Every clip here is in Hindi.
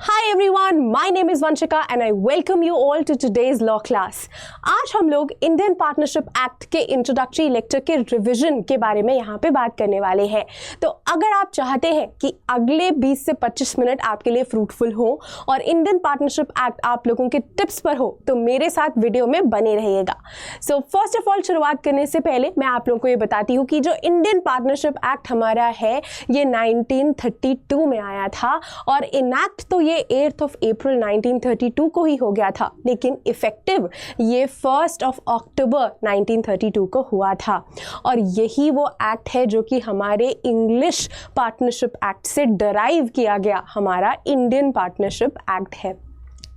Hi everyone, my name is Vanshika and I welcome you all to today's law class. आज हम लोग इंडियन पार्टनरशिप एक्ट के इंट्रोडक्टरी लेक्चर के रिवीजन के बारे में यहाँ पे बात करने वाले हैं। तो अगर आप चाहते हैं कि अगले 20 से 25 मिनट आपके लिए फ्रूटफुल हो और इंडियन पार्टनरशिप एक्ट आप लोगों के टिप्स पर हो तो मेरे साथ वीडियो में बने रहिएगा। सो फर्स्ट ऑफ ऑल शुरुआत करने से पहले मैं आप लोगों को ये बताती हूँ कि जो इंडियन पार्टनरशिप एक्ट हमारा है ये 1932 में आया था और इनैक्ट तो ये 8 अप्रैल 1932 को ही हो गया था, लेकिन इफेक्टिव ये 1 अक्टूबर 1932 को हुआ था। और यही वो एक्ट है जो कि हमारे इंग्लिश पार्टनरशिप एक्ट से डराइव किया गया हमारा इंडियन पार्टनरशिप एक्ट है।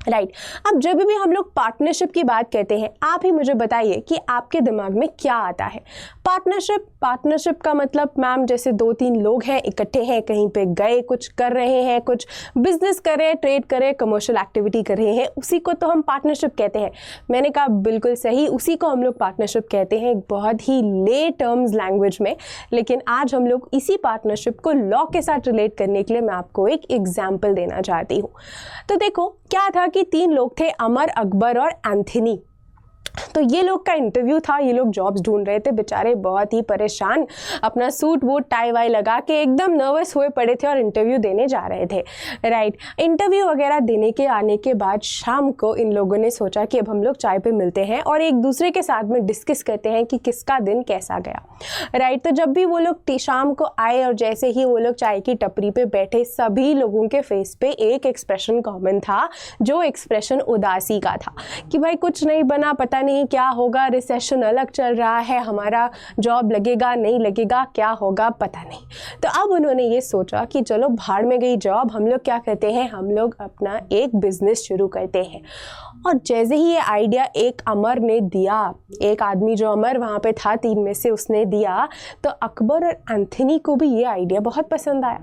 राइट अब जब भी हम लोग पार्टनरशिप की बात करते हैं आप ही मुझे बताइए कि आपके दिमाग में क्या आता है। पार्टनरशिप का मतलब मैम जैसे 2-3 लोग हैं, इकट्ठे हैं, कहीं पे गए, कुछ कर रहे हैं, कुछ बिजनेस कर रहे हैं, ट्रेड कर रहे हैं, कमर्शियल एक्टिविटी कर रहे हैं, उसी को तो हम पार्टनरशिप कहते हैं। मैंने कहा बिल्कुल सही, उसी को हम लोग पार्टनरशिप कहते हैं, एक बहुत ही ले टर्म्स लैंग्वेज में। लेकिन आज हम लोग इसी पार्टनरशिप को लॉ के साथ रिलेट करने के लिए मैं आपको एक एग्जाम्पल देना चाहती हूँ। तो देखो क्या था कि 3 लोग थे, अमर, अकबर और एंथनी। तो ये लोग का इंटरव्यू था, ये लोग जॉब्स ढूंढ रहे थे, बेचारे बहुत ही परेशान, अपना सूट वूट टाई वाई लगा के एकदम नर्वस हुए पड़े थे और इंटरव्यू देने जा रहे थे। राइट इंटरव्यू वगैरह देने के आने के बाद शाम को इन लोगों ने सोचा कि अब हम लोग चाय पे मिलते हैं और एक दूसरे के साथ में डिस्कस करते हैं कि किसका दिन कैसा गया। राइट तो जब भी वो लोग शाम को आए और जैसे ही वो लोग चाय की टपरी पे बैठे सभी लोगों के फेस पे एक एक्सप्रेशन कॉमन था, जो एक्सप्रेशन उदासी का था कि भाई कुछ नहीं बना, पता नहीं क्या होगा, रिसेशन अलग चल रहा है, हमारा जॉब लगेगा नहीं लगेगा, क्या होगा पता नहीं। तो अब उन्होंने ये सोचा कि चलो भाड़ में गई जॉब, हम लोग क्या करते हैं, हम लोग अपना एक बिजनेस शुरू करते हैं। और जैसे ही ये आइडिया एक अमर ने दिया, एक आदमी जो अमर वहाँ पे था 3 में से, उसने दिया, तो अकबर और एंथनी को भी ये आइडिया बहुत पसंद आया।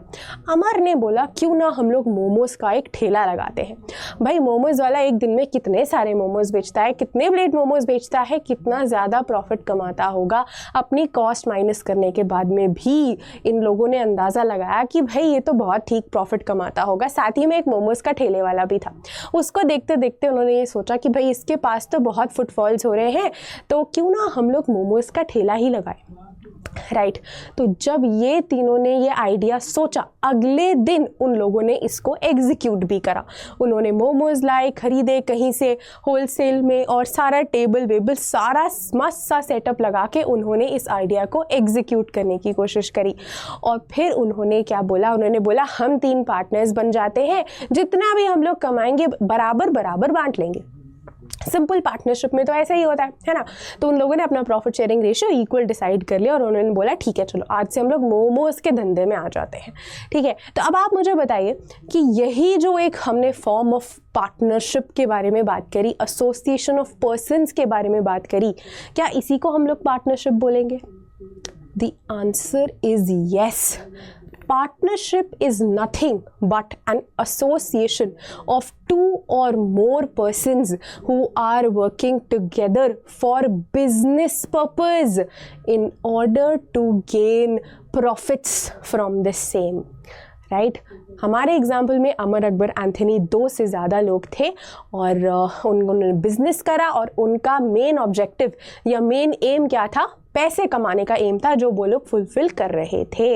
अमर ने बोला क्यों ना हम लोग मोमोज का एक ठेला लगाते हैं। भाई मोमोज वाला एक दिन में कितने सारे मोमोज बेचता है, कितने प्लेट मोमोज बेचता है, कितना ज़्यादा प्रॉफिट कमाता होगा। अपनी कॉस्ट माइनस करने के बाद में भी इन लोगों ने अंदाज़ा लगाया कि भाई ये तो बहुत ठीक प्रॉफिट कमाता होगा। साथ ही में एक मोमोज का ठेले वाला भी था। उसको देखते देखते उन्होंने ये सोचा कि भाई इसके पास तो बहुत फुटफॉल्स हो रहे हैं, तो क्यों ना हम लोग मोमोज का ठेला ही लगाएं। राइट तो जब ये तीनों ने ये आइडिया सोचा, अगले दिन उन लोगों ने इसको एग्जीक्यूट भी करा। उन्होंने मोमोज लाए, खरीदे कहीं से होलसेल में और सारा टेबल वेबल सारा मस्त सा सेटअप लगा के उन्होंने इस आइडिया को एग्जीक्यूट करने की कोशिश करी। और फिर उन्होंने क्या बोला, उन्होंने बोला हम 3 पार्टनर्स बन जाते हैं, जितना भी हम लोग कमाएंगे बराबर बराबर बांट लेंगे। सिंपल पार्टनरशिप में तो ऐसा ही होता है ना। तो उन लोगों ने अपना profit sharing ratio equal decide कर लिया और उन्होंने बोला ठीक है चलो आज से हम लोग मोमोज के धंधे में आ जाते हैं। ठीक है तो अब आप मुझे बताइए कि यही जो एक हमने फॉर्म ऑफ पार्टनरशिप के बारे में बात करी, एसोसिएशन ऑफ पर्सन्स के बारे में बात करी, क्या इसी को हम लोग पार्टनरशिप बोलेंगे? The answer is yes. Partnership is nothing but an association of 2 or more persons who are working together for business purpose in order to gain profits from the same. Right हमारे एग्जाम्पल में अमर, अकबर, एंथनी 2 से ज़्यादा लोग थे और उन्होंने बिजनेस करा और उनका मेन ऑब्जेक्टिव या मेन एम क्या था? पैसे कमाने का एम था, जो वो लोग फुलफिल कर रहे थे।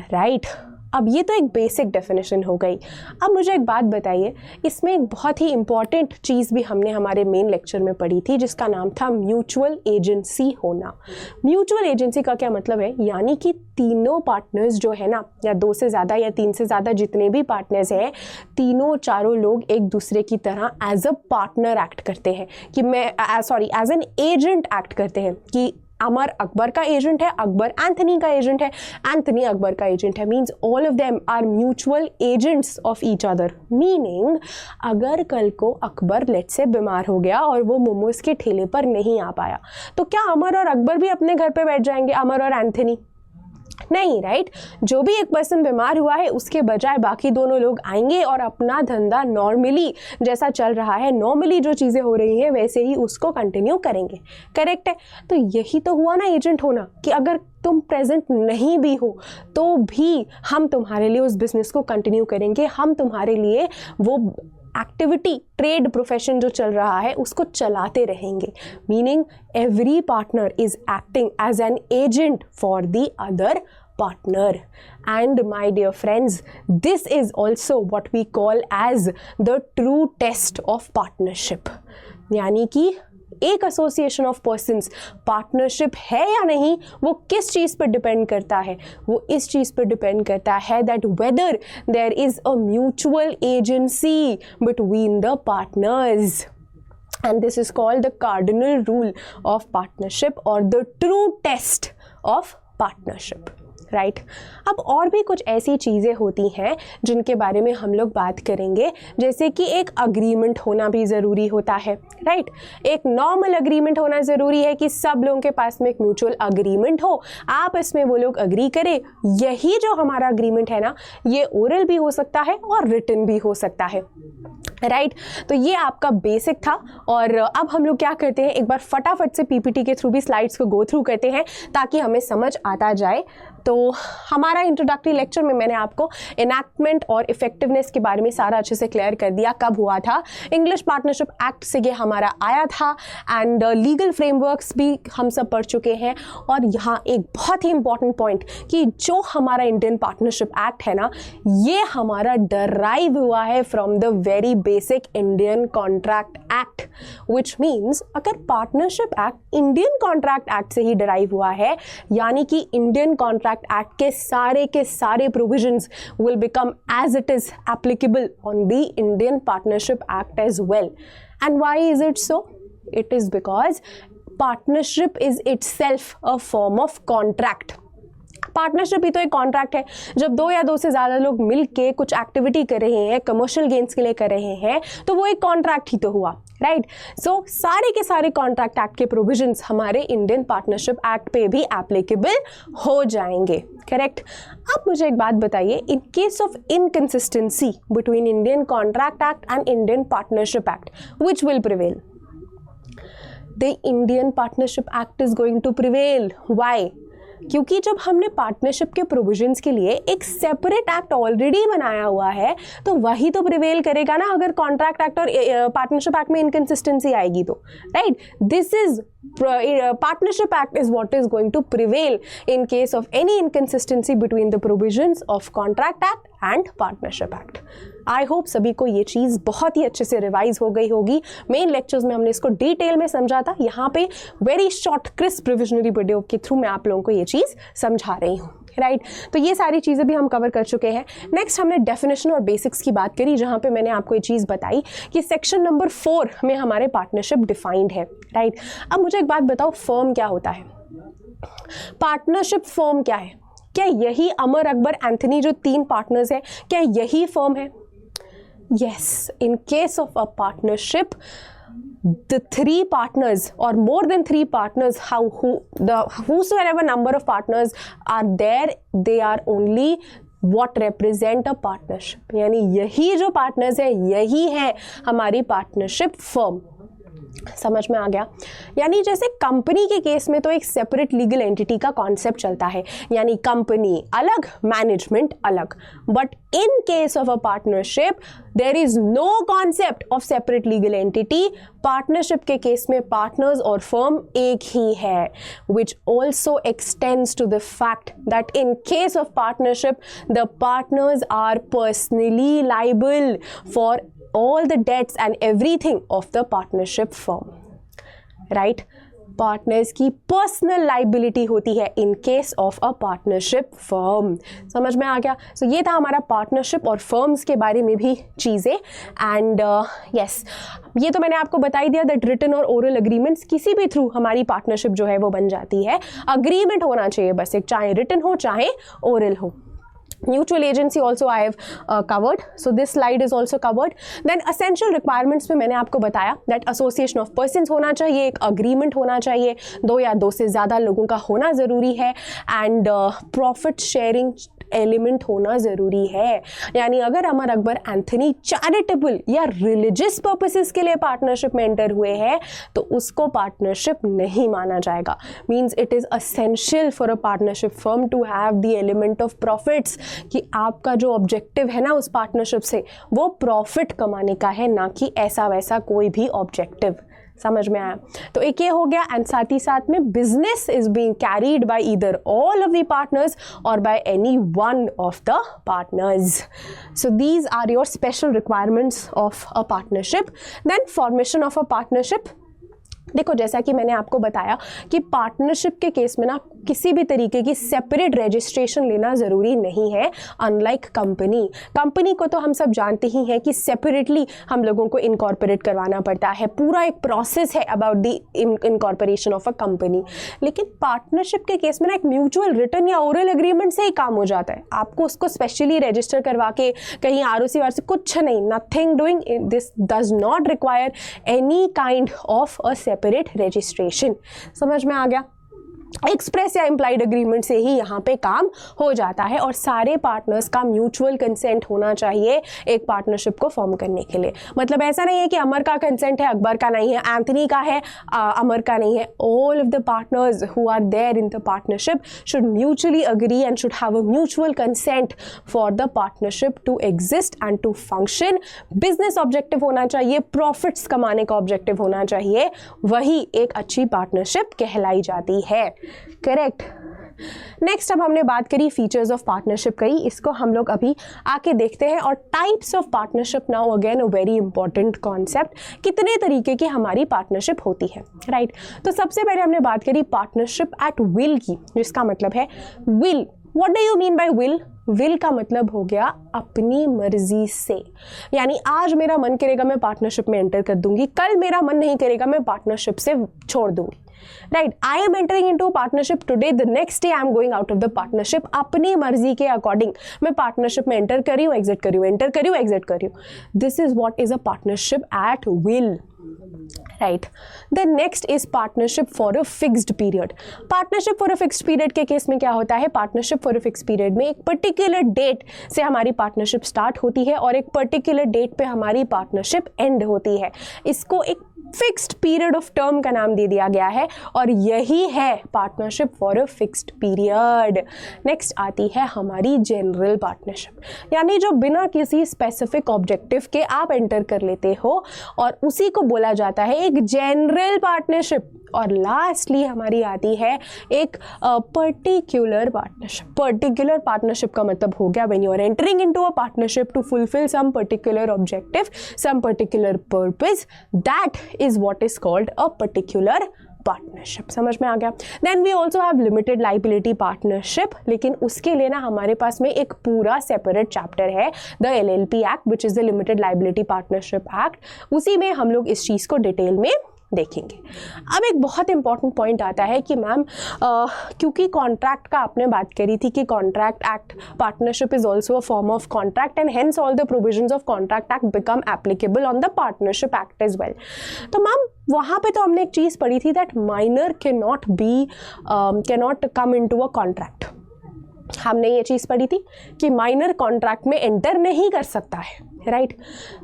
राइट अब ये तो एक बेसिक डेफिनेशन हो गई। अब मुझे एक बात बताइए, इसमें एक बहुत ही इम्पॉर्टेंट चीज़ भी हमने हमारे मेन लेक्चर में पढ़ी थी जिसका नाम था म्यूचुअल एजेंसी होना। म्यूचुअल एजेंसी का क्या मतलब है? यानी कि तीनों पार्टनर्स जो है ना, या 2 से ज़्यादा या 3 से ज़्यादा जितने भी पार्टनर्स हैं, तीनों चारों लोग एक दूसरे की तरह एज अ पार्टनर एक्ट करते हैं कि एज एन एजेंट एक्ट करते हैं कि अमर अकबर का एजेंट है, अकबर एंथनी का एजेंट है, एंथनी अकबर का एजेंट है। Means all of them are mutual agents of each other. Meaning अगर कल को अकबर लेट से बीमार हो गया और वो मोमोज के ठेले पर नहीं आ पाया तो क्या अमर और अकबर भी अपने घर पे बैठ जाएंगे, अमर और एंथनी? नहीं, राइट। जो भी एक पर्सन बीमार हुआ है उसके बजाय बाकी दोनों लोग आएंगे और अपना धंधा नॉर्मली जैसा चल रहा है, नॉर्मली जो चीज़ें हो रही हैं वैसे ही उसको कंटिन्यू करेंगे। करेक्ट है। तो यही तो हुआ ना एजेंट होना, कि अगर तुम प्रेजेंट नहीं भी हो तो भी हम तुम्हारे लिए उस बिजनेस को कंटिन्यू करेंगे, हम तुम्हारे लिए वो एक्टिविटी, ट्रेड, प्रोफेशन जो चल रहा है उसको चलाते रहेंगे. Meaning every partner is acting as an agent for the other partner. And my dear friends, this is also what we call as the true test of partnership. यानी कि एक एसोसिएशन ऑफ पर्सन्स पार्टनरशिप है या नहीं वो किस चीज़ पर डिपेंड करता है, वो इस चीज़ पर डिपेंड करता है that whether there is a mutual agency between the partners. And this is called the cardinal rule of partnership or the true test of partnership. Right अब और भी कुछ ऐसी चीज़ें होती हैं जिनके बारे में हम लोग बात करेंगे, जैसे कि एक अग्रीमेंट होना भी ज़रूरी होता है. राइट एक नॉर्मल अग्रीमेंट होना ज़रूरी है कि सब लोगों के पास में एक म्यूचुअल अग्रीमेंट हो, आपस में वो लोग अग्री करें. यही जो हमारा अग्रीमेंट है ना, ये ओरल भी हो सकता है और रिटन भी हो सकता है. राइट तो ये आपका बेसिक था. और अब हम लोग क्या करते हैं, एक बार फटाफट से पीपीटी के थ्रू भी स्लाइड्स को गो थ्रू करते हैं ताकि हमें समझ आता जाए. तो हमारा इंट्रोडक्टरी लेक्चर में मैंने आपको इनैक्टमेंट और इफेक्टिवनेस के बारे में सारा अच्छे से क्लियर कर दिया. कब हुआ था, इंग्लिश पार्टनरशिप एक्ट से ये हमारा आया था. एंड लीगल फ्रेमवर्क्स भी हम सब पढ़ चुके हैं. और यहाँ एक बहुत ही इंपॉर्टेंट पॉइंट कि जो हमारा इंडियन पार्टनरशिप एक्ट है ना, ये हमारा डराइव हुआ है from the very basic Indian contract act. Which means अगर partnership act Indian contract act से ही डराइव हुआ है, यानी कि इंडियन कॉन्ट्रैक्ट एक्ट के सारे provisions will become as it is applicable on the Indian Partnership Act as well. And why is it so? It is because partnership is itself a form of contract. Partnership ही तो एक कॉन्ट्रैक्ट है. जब दो या दो से ज़्यादा लोग मिल के कुछ एक्टिविटी कर रहे हैं, कमर्शियल गेन्स के लिए कर रहे हैं, तो वो एक कॉन्ट्रैक्ट ही तो हुआ. राइट सो सारे के सारे कॉन्ट्रैक्ट एक्ट के प्रोविजंस हमारे इंडियन पार्टनरशिप एक्ट पे भी एप्लीकेबल हो जाएंगे. करेक्ट. अब मुझे एक बात बताइए, in case of inconsistency between Indian contract Act and Indian Partnership Act, which will prevail? The Indian Partnership Act is going to prevail. Why? क्योंकि जब हमने पार्टनरशिप के प्रोविजंस के लिए एक सेपरेट एक्ट ऑलरेडी बनाया हुआ है, तो वही तो प्रिवेल करेगा ना अगर कॉन्ट्रैक्ट एक्ट और पार्टनरशिप एक्ट में इनकंसिस्टेंसी आएगी तो. Right this is partnership act is what is going to prevail in case of any inconsistency between the provisions of contract act and partnership act. I hope सभी को ये चीज़ बहुत ही अच्छे से रिवाइज हो गई होगी. मेन लेक्चर्स में हमने इसको डिटेल में समझा था. यहाँ पे वेरी शॉर्ट क्रिस्प प्रिविजनरी वीडियो के थ्रू मैं आप लोगों को ये चीज़ समझा रही हूँ. राइट तो ये सारी चीज़ें भी हम कवर कर चुके हैं. नेक्स्ट हमने डेफिनेशन और बेसिक्स की बात करी, जहाँ पे मैंने आपको ये चीज़ बताई कि सेक्शन नंबर 4 में हमारे पार्टनरशिप डिफाइंड है. राइट अब मुझे एक बात बताओ, फर्म क्या होता है? पार्टनरशिप फर्म क्या है? क्या यही अमर, अकबर, एंथनी जो 3 पार्टनर्स हैं, क्या यही फर्म है? Yes. In case of a partnership, the 3 partners or more than 3 partners, whosoever number of partners are there, they are only what represent a partnership. यानी यही जो पार्टनर्स हैं, यही है हमारी पार्टनरशिप फर्म. समझ में आ गया? यानी जैसे कंपनी के केस में तो एक सेपरेट लीगल एंटिटी का कॉन्सेप्ट चलता है, यानी कंपनी अलग, मैनेजमेंट अलग. But in case of a partnership there is no concept of separate legal entity. Partnership के केस में पार्टनर्स और फर्म एक ही है, which also extends to the fact that in case of partnership the partners are personally liable for all the debts and everything of the partnership firm. Right? Partners की पर्सनल लाइबिलिटी होती है इन case of a partnership firm. समझ में आ गया? सो ये था हमारा पार्टनरशिप और फर्म्स के बारे में भी चीज़ें. एंड यस, ये तो मैंने आपको बता ही दिया दैट रिटन और ओरल अग्रीमेंट्स किसी भी थ्रू हमारी पार्टनरशिप जो है वो बन जाती है. अग्रीमेंट होना चाहिए बस एक, चाहे रिटन हो चाहे ओरल हो. Mutual agency also I have covered, so this slide is also covered. Then essential requirements में मैंने आपको बताया that association of persons होना चाहिए, एक agreement होना चाहिए, 2 या 2 से ज़्यादा लोगों का होना ज़रूरी है, and profit sharing एलिमेंट होना ज़रूरी है। यानी अगर अमर अकबर एंथनी चैरिटेबल या रिलीजियस पर्पसेस के लिए पार्टनरशिप में एंटर हुए हैं तो उसको पार्टनरशिप नहीं माना जाएगा। Means it is essential for a partnership firm to have the element of profits, कि आपका जो ऑब्जेक्टिव है ना उस पार्टनरशिप से वो प्रॉफिट कमाने का है, ना कि ऐसा वैसा कोई भी ऑब्जेक्टिव। समझ में आया? तो एक ये हो गया। एंड साथ ही साथ में business is being carried by either all of the partners और by any one of the partners. So these are your special requirements of a partnership. Then formation of a partnership. देखो, जैसा कि मैंने आपको बताया कि पार्टनरशिप के केस में ना किसी भी तरीके की सेपरेट रजिस्ट्रेशन लेना ज़रूरी नहीं है, अनलाइक कंपनी को तो हम सब जानते ही हैं कि सेपरेटली हम लोगों को इनकॉर्पोरेट करवाना पड़ता है, पूरा एक प्रोसेस है about the incorporation of a company. लेकिन पार्टनरशिप के केस में ना एक म्यूचुअल रिटर्न या ओरल एग्रीमेंट से ही काम हो जाता है। आपको उसको स्पेशली रजिस्टर करवा के कहीं ROC वारसी कुछ नहीं, nothing doing, this does not require any kind of a separate registration. समझ में आ गया? एक्सप्रेस या इम्प्लाइड एग्रीमेंट से ही यहाँ पे काम हो जाता है और सारे पार्टनर्स का म्यूचुअल कंसेंट होना चाहिए एक पार्टनरशिप को फॉर्म करने के लिए। मतलब ऐसा नहीं है कि अमर का कंसेंट है, अकबर का नहीं है, एंथनी का है, अमर का नहीं है। All of the partners who are there in the partnership should mutually agree and should have a mutual consent for the partnership to exist and to function. Business objective होना चाहिए, प्रॉफिट्स कमाने का ऑब्जेक्टिव होना चाहिए, वही एक अच्छी पार्टनरशिप कहलाई जाती है। करेक्ट। नेक्स्ट, अब हमने बात करी फीचर्स ऑफ पार्टनरशिप करी, इसको हम लोग अभी आके देखते हैं। और types of partnership, now again a very important concept, कितने तरीके की हमारी पार्टनरशिप होती है, राइट। तो सबसे पहले हमने बात करी पार्टनरशिप एट विल की, जिसका मतलब है will. What do you mean by will? Will का मतलब हो गया अपनी मर्जी से। यानी आज मेरा मन करेगा मैं पार्टनरशिप में एंटर कर दूंगी, कल मेरा मन नहीं करेगा मैं पार्टनरशिप से छोड़ दूंगी, right. I am entering into partnership today, the next day I am going out of the partnership. अपनी मर्जी के अकॉर्डिंग मैं पार्टनरशिप में एंटर करी हूँ, एग्जिट करी हूँ, एंटर करी हूँ, एग्जिट करी हूँ। This is what is a partnership at will, right. Then next is partnership for a fixed period. Partnership for a fixed period के केस में क्या होता है? Partnership for a fixed period में एक पर्टिकुलर डेट से हमारी पार्टनरशिप स्टार्ट होती है और एक पर्टिकुलर डेट पे हमारी पार्टनरशिप एंड होती है। इसको एक फिक्स्ड पीरियड ऑफ टर्म का नाम दे दिया गया है और यही है partnership for a fixed period. Next आती है हमारी जनरल पार्टनरशिप, यानी जो बिना किसी स्पेसिफिक ऑब्जेक्टिव के आप एंटर कर लेते हो और उसी को बोला जाता है एक जनरल पार्टनरशिप। और लास्टली हमारी आती है एक पर्टिकुलर पार्टनरशिप। पर्टिकुलर पार्टनरशिप का मतलब हो गया when you are entering into a partnership to fulfill some particular objective, some particular purpose, that is what is called a particular partnership. समझ में आ गया? Then we also have limited liability partnership, लेकिन उसके लिए ना हमारे पास में एक पूरा सेपरेट चैप्टर है, the LLP act which is the limited liability partnership act. उसी में हम लोग इस चीज़ को डिटेल में देखेंगे। अब एक बहुत इंपॉर्टेंट पॉइंट आता है कि मैम क्योंकि कॉन्ट्रैक्ट का आपने बात करी थी कि contract act, partnership is also a form of contract and hence all the provisions of contract act become applicable on the partnership act as well. तो मैम वहाँ पे तो हमने एक चीज़ पढ़ी थी that minor cannot come into a contract. हमने ये चीज़ पढ़ी थी कि माइनर कॉन्ट्रैक्ट में एंटर नहीं कर सकता है, राइट।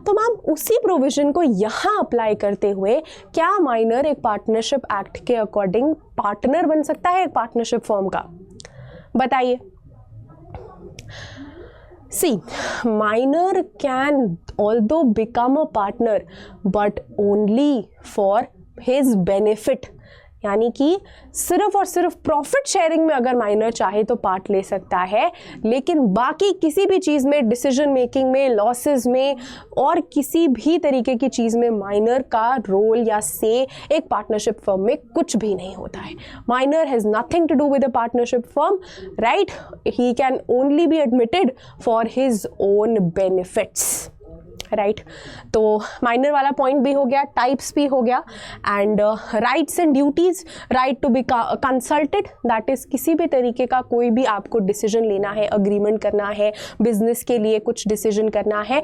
तो मैम उसी प्रोविजन को यहाँ अप्लाई करते हुए क्या माइनर एक पार्टनरशिप एक्ट के अकॉर्डिंग पार्टनर बन सकता है एक पार्टनरशिप फर्म का? बताइए। See, minor can although become a partner but only for his benefit, यानी कि सिर्फ और सिर्फ प्रॉफिट शेयरिंग में अगर माइनर चाहे तो पार्ट ले सकता है, लेकिन बाकी किसी भी चीज़ में, डिसीजन मेकिंग में, लॉसेस में और किसी भी तरीके की चीज़ में माइनर का रोल या से एक पार्टनरशिप फर्म में कुछ भी नहीं होता है। Minor has nothing to do with a partnership firm, right. He can only be admitted for his own benefits, right. तो माइनर वाला पॉइंट भी हो गया, टाइप्स भी हो गया, and rights and duties. Right to be consulted, that is किसी भी तरीके का कोई भी आपको डिसीजन लेना है, अग्रीमेंट करना है, बिजनेस के लिए कुछ डिसीजन करना है,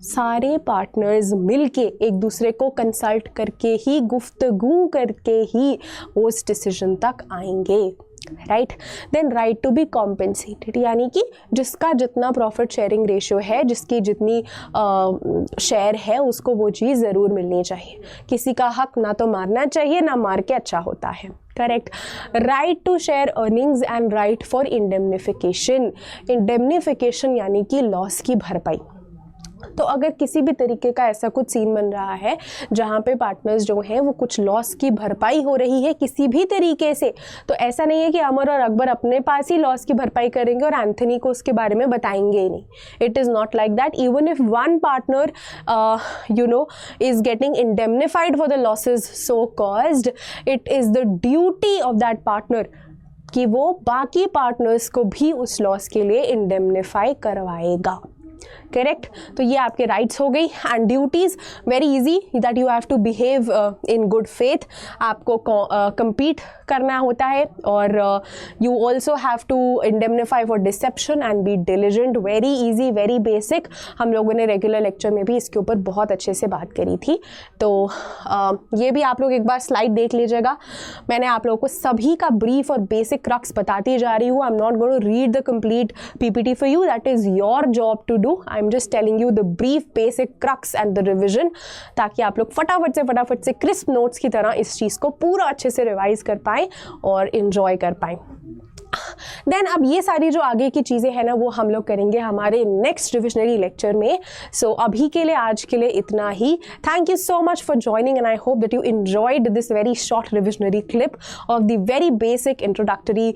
सारे पार्टनर्स मिलके एक दूसरे को कंसल्ट करके ही, गुफ्तगू करके ही उस डिसीजन तक आएंगे। Right. Then right to be compensated, यानी कि जिसका जितना प्रॉफिट शेयरिंग रेशियो है, जिसकी जितनी शेयर है, उसको वो चीज़ ज़रूर मिलनी चाहिए। किसी का हक ना तो मारना चाहिए, ना मार के अच्छा होता है। Correct. Right to share earnings and right for indemnification. Indemnification यानी कि लॉस की भरपाई। तो अगर किसी भी तरीके का ऐसा कुछ सीन बन रहा है जहाँ पे पार्टनर्स जो हैं वो कुछ लॉस की भरपाई हो रही है किसी भी तरीके से, तो ऐसा नहीं है कि अमर और अकबर अपने पास ही लॉस की भरपाई करेंगे और एंथनी को उसके बारे में बताएंगे ही नहीं। It is not like that. Even if one partner is getting indemnified for the losses so caused, it is the duty of that partner कि वो बाकी पार्टनर्स को भी उस लॉस के लिए इंडेमनिफाई करवाएगा। करेक्ट। तो ये आपके राइट्स हो गई। And duties very easy, that you have to behave in good faith. आपको compete करना होता है, और you also have to indemnify for deception and be diligent. Very easy, very basic. हम लोगों ने रेगुलर लेक्चर में भी इसके ऊपर बहुत अच्छे से बात करी थी। तो ये भी आप लोग एक बार स्लाइड देख लीजिएगा। मैंने आप लोगों को सभी का ब्रीफ और बेसिक क्रक्स बताती जा रही हूँ। I am not going to read the complete PPT for you, that is your job to do. I am just telling you the brief basic crux and the revision, ताकि आप लोग फटाफट से क्रिस्प नोट्स की तरह इस चीज़ को पूरा अच्छे से रिवाइज कर पाएँ और इन्जॉय कर पाएँ। देन अब ये सारी जो आगे की चीज़ें हैं ना, वो हम लोग करेंगे हमारे नेक्स्ट रिविजनरी लेक्चर में। सो अभी के लिए, आज के लिए इतना ही। Thank you so much for joining and I hope that you enjoyed this very short revisionary clip of the very basic introductory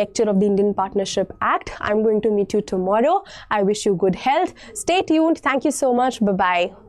lecture of the Indian Partnership Act. I'm going to meet you tomorrow. I wish you good health. Stay tuned. Thank you so much. Bye-bye.